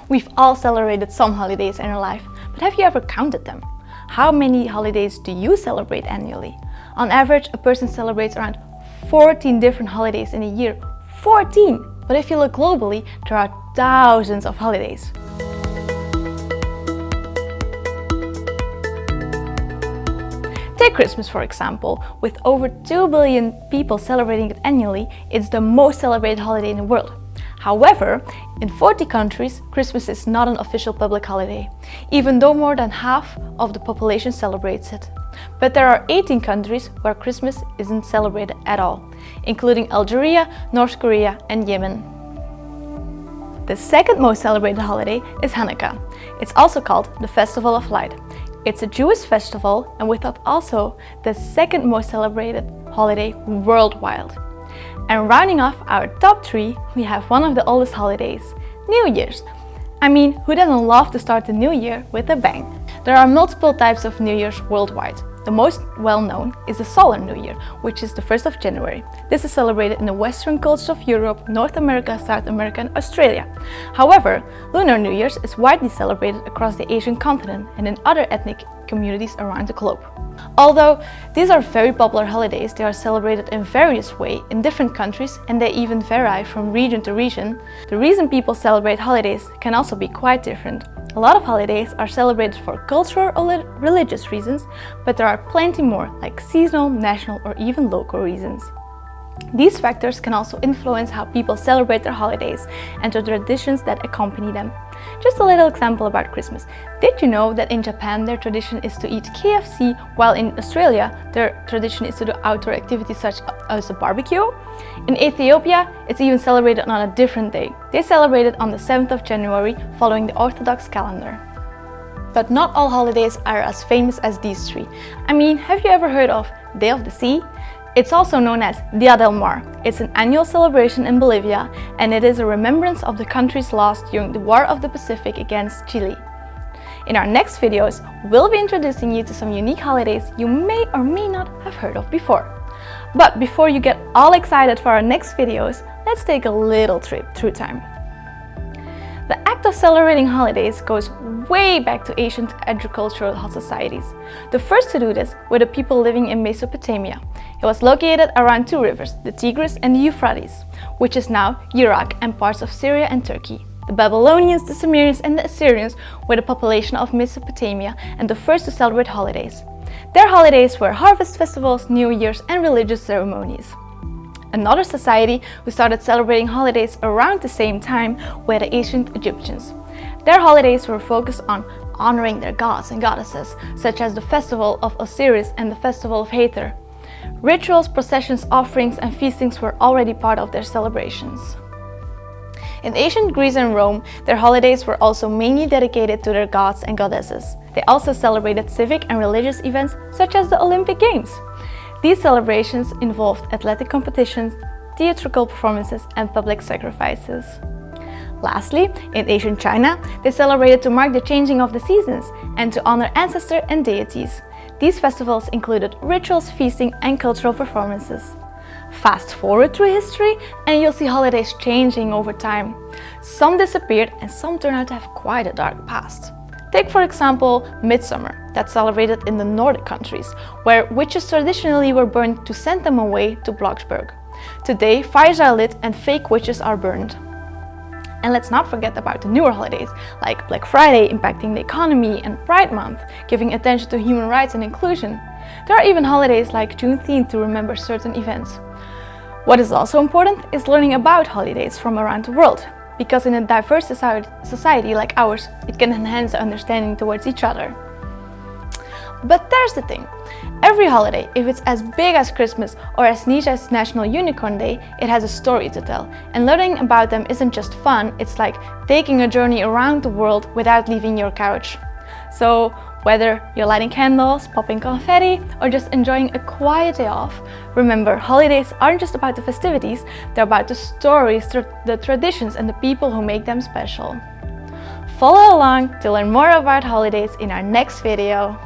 We've all celebrated some holidays in our life, but have you ever counted them? How many holidays do you celebrate annually? On average, a person celebrates around 14 different holidays in a year. 14! But if you look globally, there are thousands of holidays. Take Christmas for example. With over 2 billion people celebrating it annually, it's the most celebrated holiday in the world. However, in 40 countries, Christmas is not an official public holiday, even though more than half of the population celebrates it. But there are 18 countries where Christmas isn't celebrated at all, including Algeria, North Korea, and Yemen. The second most celebrated holiday is Hanukkah. It's also called the Festival of Light. It's a Jewish festival and with that also the second most celebrated holiday worldwide. And rounding off our top 3, we have one of the oldest holidays, New Year's. I mean, who doesn't love to start the new year with a bang? There are multiple types of New Year's worldwide. The most well-known is the Solar New Year, which is the 1st of January. This is celebrated in the Western cultures of Europe, North America, South America, and Australia. However, Lunar New Year's is widely celebrated across the Asian continent and in other ethnic communities around the globe. Although these are very popular holidays, they are celebrated in various ways in different countries and they even vary from region to region. The reason people celebrate holidays can also be quite different. A lot of holidays are celebrated for cultural or religious reasons, but there are plenty more like seasonal, national or even local reasons. These factors can also influence how people celebrate their holidays and the traditions that accompany them. Just a little example about Christmas. Did you know that in Japan their tradition is to eat KFC, while in Australia their tradition is to do outdoor activities such as a barbecue? In Ethiopia, it's even celebrated on a different day. They celebrate it on the 7th of January, following the Orthodox calendar. But not all holidays are as famous as these 3. I mean, have you ever heard of Day of the Sea? It's also known as Dia del Mar. It's an annual celebration in Bolivia and it is a remembrance of the countries lost during the War of the Pacific against Chile. In our next videos, we'll be introducing you to some unique holidays you may or may not have heard of before. But before you get all excited for our next videos, let's take a little trip through time. The act of celebrating holidays goes way back to ancient agricultural societies. The first to do this were the people living in Mesopotamia. It was located around 2 rivers, the Tigris and the Euphrates, which is now Iraq and parts of Syria and Turkey. The Babylonians, the Sumerians and the Assyrians were the population of Mesopotamia and the first to celebrate holidays. Their holidays were harvest festivals, New Year's and religious ceremonies. Another society who started celebrating holidays around the same time were the ancient Egyptians. Their holidays were focused on honoring their gods and goddesses, such as the festival of Osiris and the festival of Hathor. Rituals, processions, offerings and feastings were already part of their celebrations. In ancient Greece and Rome, their holidays were also mainly dedicated to their gods and goddesses. They also celebrated civic and religious events such as the Olympic Games. These celebrations involved athletic competitions, theatrical performances and public sacrifices. Lastly, in ancient China, they celebrated to mark the changing of the seasons and to honor ancestors and deities. These festivals included rituals, feasting and cultural performances. Fast forward through history and you'll see holidays changing over time. Some disappeared and some turned out to have quite a dark past. Take for example Midsummer, that's celebrated in the Nordic countries, where witches traditionally were burned to send them away to Bloxburg. Today, fires are lit and fake witches are burned. And let's not forget about the newer holidays, like Black Friday impacting the economy and Pride Month, giving attention to human rights and inclusion. There are even holidays like Juneteenth to remember certain events. What is also important is learning about holidays from around the world, because in a diverse society like ours, it can enhance the understanding towards each other. But there's the thing. Every holiday, if it's as big as Christmas or as niche as National Unicorn Day, it has a story to tell. And learning about them isn't just fun, it's like taking a journey around the world without leaving your couch. So whether you're lighting candles, popping confetti, or just enjoying a quiet day off, remember, holidays aren't just about the festivities, they're about the stories, the traditions, and the people who make them special. Follow along to learn more about holidays in our next video.